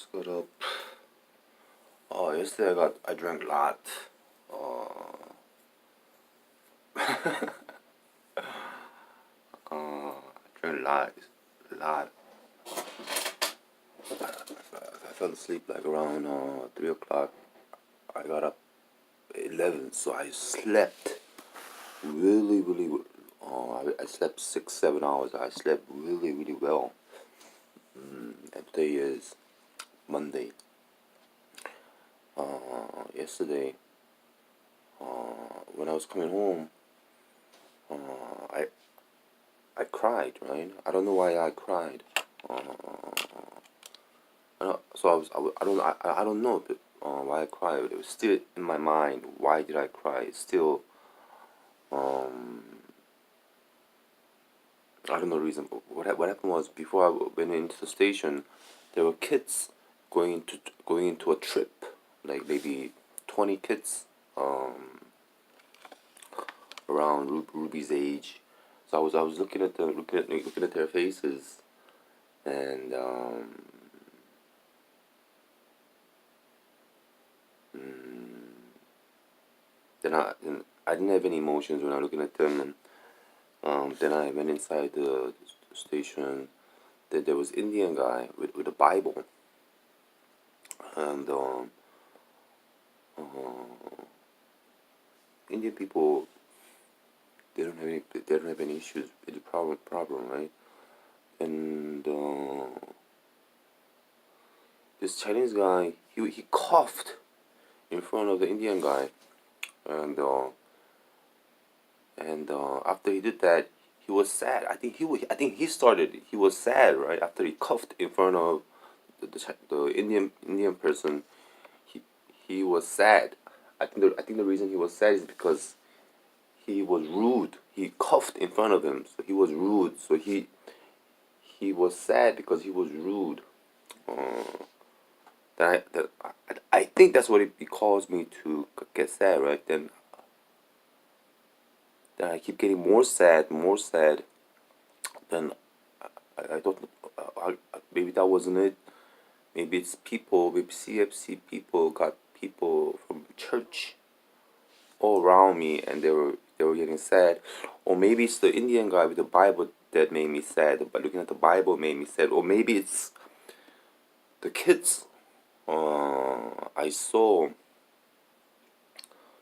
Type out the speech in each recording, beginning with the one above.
Just got up. Oh, yesterday I drank a lot. Uh, I drank a lot. I fell asleep like around 3 o'clock. I got up at 11, so I slept really. I slept 6 7 hours. I slept really well. And today is Monday. Yesterday, when I was coming home, I cried. Right? I don't know why I cried. So I don't know why I cried. It was still in my mind. Why did I cry? It's still I don't know the reason. But what happened was before I went into the station, there were kids going into a trip, like maybe 20 kids around Ruby's age. So I was looking at their faces, and then I didn't have any emotions when I was looking at them, and then I went inside the station. There was Indian guy with a Bible, and Indian people, they don't have any issues with the problem, right? And this Chinese guy, he coughed in front of the Indian guy, and after he did that, he was sad. I think he started. He was sad, right? After he coughed in front of the Indian person, he he was sad. I think the reason he was sad is because he was rude. He coughed in front of him, so he was rude. So he was sad because he was rude. Uh, I think that's what it caused me to get sad, right? Then I keep getting more sad. Then I don't. Maybe that wasn't it. Maybe it's people. Maybe CFC people got people from church all around me, and they were getting sad. Or maybe it's the Indian guy with the Bible that made me sad. But looking at the Bible made me sad. Or maybe it's the kids I saw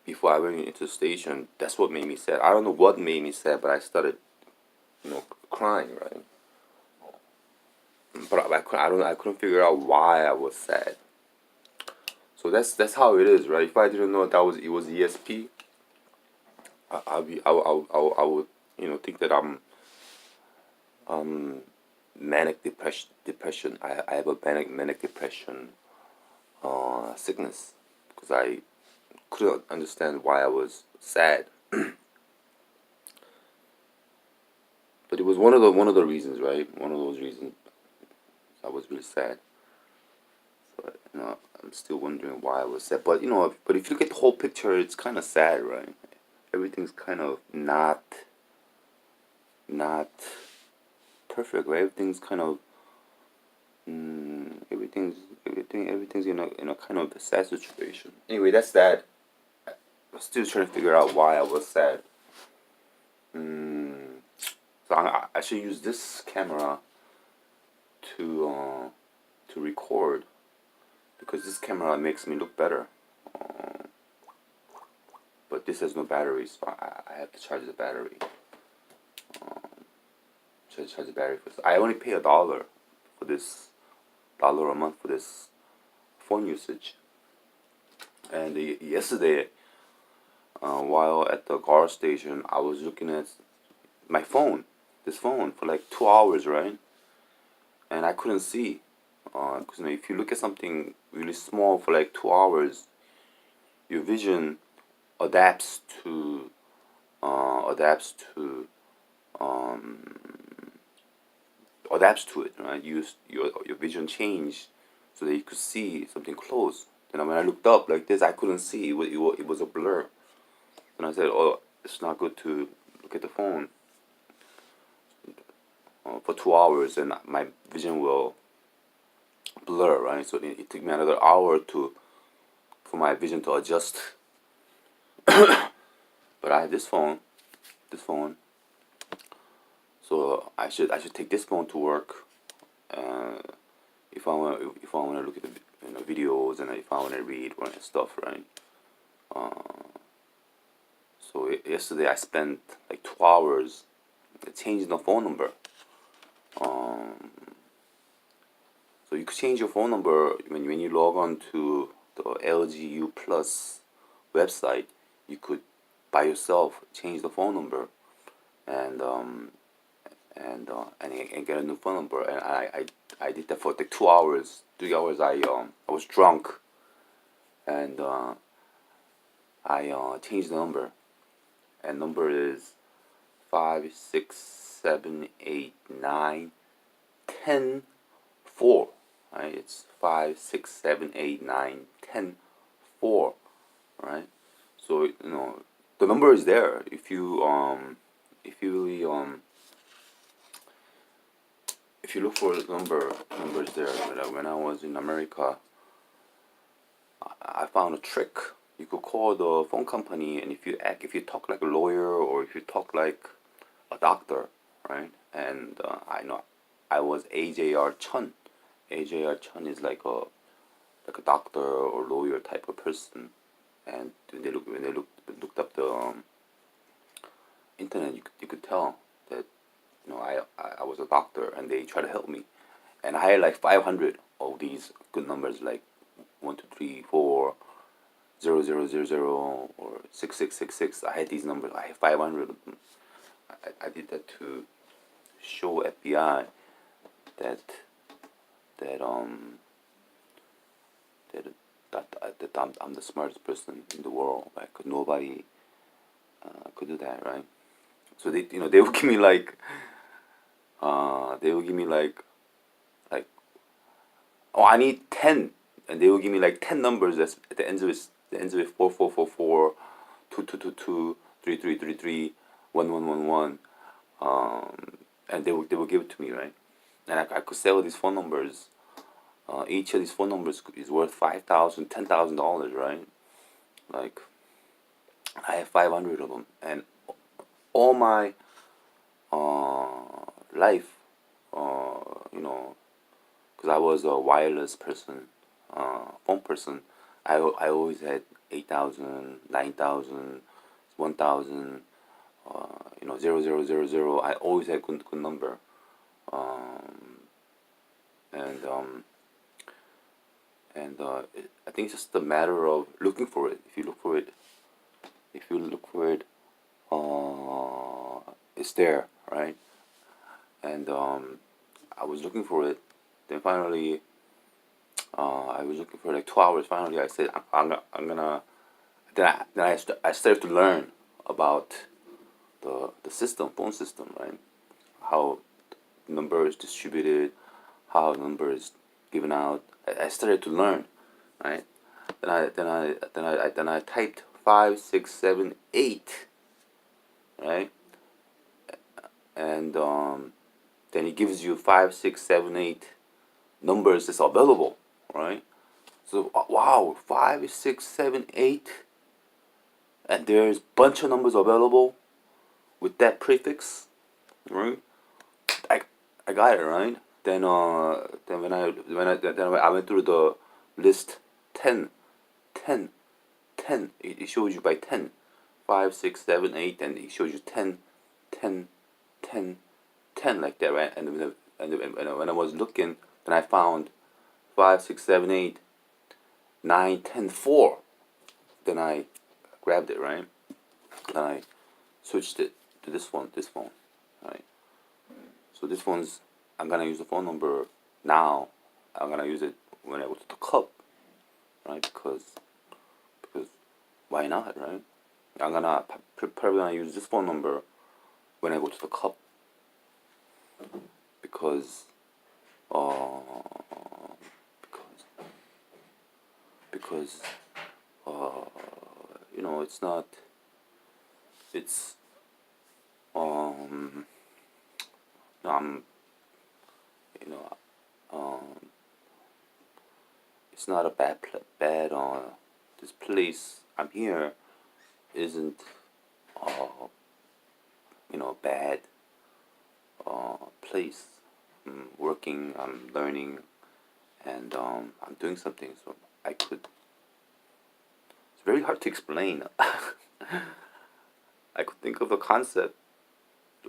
before I went into the station. That's what made me sad. I don't know what made me sad, but I started, crying, right? But I couldn't figure out why I was sad. So that's how it is, right? If I didn't know it was ESP, I would think that I'm manic depression. I have a manic depression sickness, because I couldn't understand why I was sad. But it was one of the reasons, right? One of those reasons I was really sad. So I'm still wondering why I was sad. But if you look at the whole picture, it's kind of sad, right? Everything's kind of not perfect, right? Everything's kind of everything's in a kind of a sad situation. Anyway, that's that. I'm still trying to figure out why I was sad. So I should use this camera to record, because this camera makes me look better. But this has no battery, so I have to charge the battery. Charge the battery first. I only pay $1 for this, dollar a month for this phone usage. And yesterday, while at the car station, I was looking at my phone, this phone, for like 2 hours, right? And I couldn't see. Because if you look at something really small for like 2 hours, your vision adapts to adapts to adapts to it, right? Your vision changed so that you could see something close. And when I looked up like this, I couldn't see. It was a blur. And I said, "Oh, it's not good to look at the phone for 2 hours, and my vision will blur, right? So it took me another hour to for my vision to adjust. But I have this phone. So I should take this phone to work. Uh, if I want to look at the videos, and if I want to read or stuff, right? So yesterday I spent like 2 hours changing the phone number. Um, so you could change your phone number when you log on to the LGU Plus website. You could by yourself change the phone number and and get a new phone number. And I did that for like 2 hours, 3 hours. I was drunk, and I changed the number, and number is 5, 6, 7, 8, 9, 10, 4. Right? It's 5, 6, 7, 8, 9, 10, 4. Right? So the number is there. If you really if you look for the numbers there. When I was in America, I found a trick. You could call the phone company, and if you talk like a lawyer, or if you talk like a doctor, right? And I know I was AJR Chun. AJR Chun is like a doctor or lawyer type of person. And when they looked up the internet, you could tell that I was a doctor, and they tried to help me. And I had like 500 of these good numbers, like 1, 2, 3, 4, 0, 0, 0, 0, or 6, 6, 6, 6. I had these numbers. I had 500 of them. I did that to show FBI that that that I'm the smartest person in the world. Right? 'Cause nobody could do that, right? So they would give me like like, oh, I need 10, and they will give me like 10 numbers that's at the ends of it 4444, 2222, 3333, 1111, and they will give it to me, right? And I could sell these phone numbers. Each of these phone numbers is worth $5,000, $10,000, right? Like, I have 500 of them, and all my life, because I was a wireless person, phone person. I always had 8,000, 9,000, 1,000, 0000. I always had good number, um, and I think it's just a matter of looking for it. If you look for it, it's there, right? And I was looking for it. Then finally, I was looking for like 2 hours. Finally, I said, I'm gonna. I started to learn about the system, phone system, right? How number is distributed, how number is given out. I started to learn, right? Then I typed 5, 6, 7, 8, right? And then it gives you 5, 6, 7, 8 numbers that's available, right? So wow, 5, 6, 7, 8, and there's bunch of numbers available with that prefix, right? I I got it, right. Then when I went through the list 10, 10, 10. It shows you by 10, 5, 6, 7, 8, and it shows you 10, 10, 10, 10, like that, right? And when I was looking, then I found 5, 6, 7, 8, 9, 10, 4. Then I grabbed it, right? Then I switched it to this phone, right? So this one's, I'm gonna use the phone number now. I'm gonna use it when I go to the club, right? Because why not, right? I'm gonna probably gonna use this phone number when I go to the club, because uh because because it's not, it's I'm you know um it's not a bad this place I'm here isn't bad place. I'm working, I'm learning, and I'm doing something. So I could. It's very hard to explain. I could think of a concept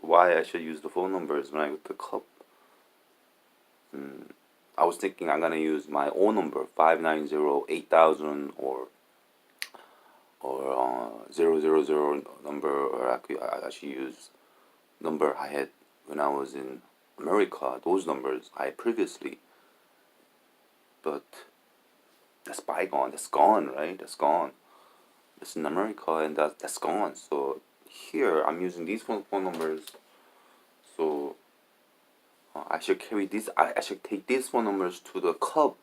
why I should use the phone numbers when I go to the club. I was thinking I'm gonna use my own number 590-8000 or 000 number, or I should use number I had when I was in America. Those numbers I had previously, but that's bygone. That's gone, right? That's gone. It's in America, and that's gone. So here I'm using these phone numbers. So I should carry these. I should take these phone numbers to the club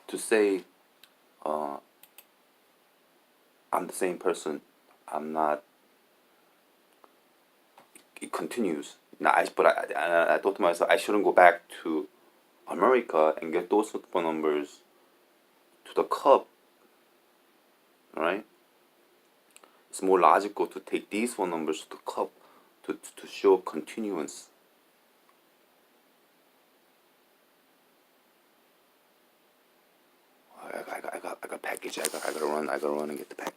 to say I'm the same person. I'm not. It continues. Now, I thought to myself I shouldn't go back to America and get those phone numbers to the club, right? It's more logical to take these phone numbers to the club to show continuance. I got package. I gotta run and get the package.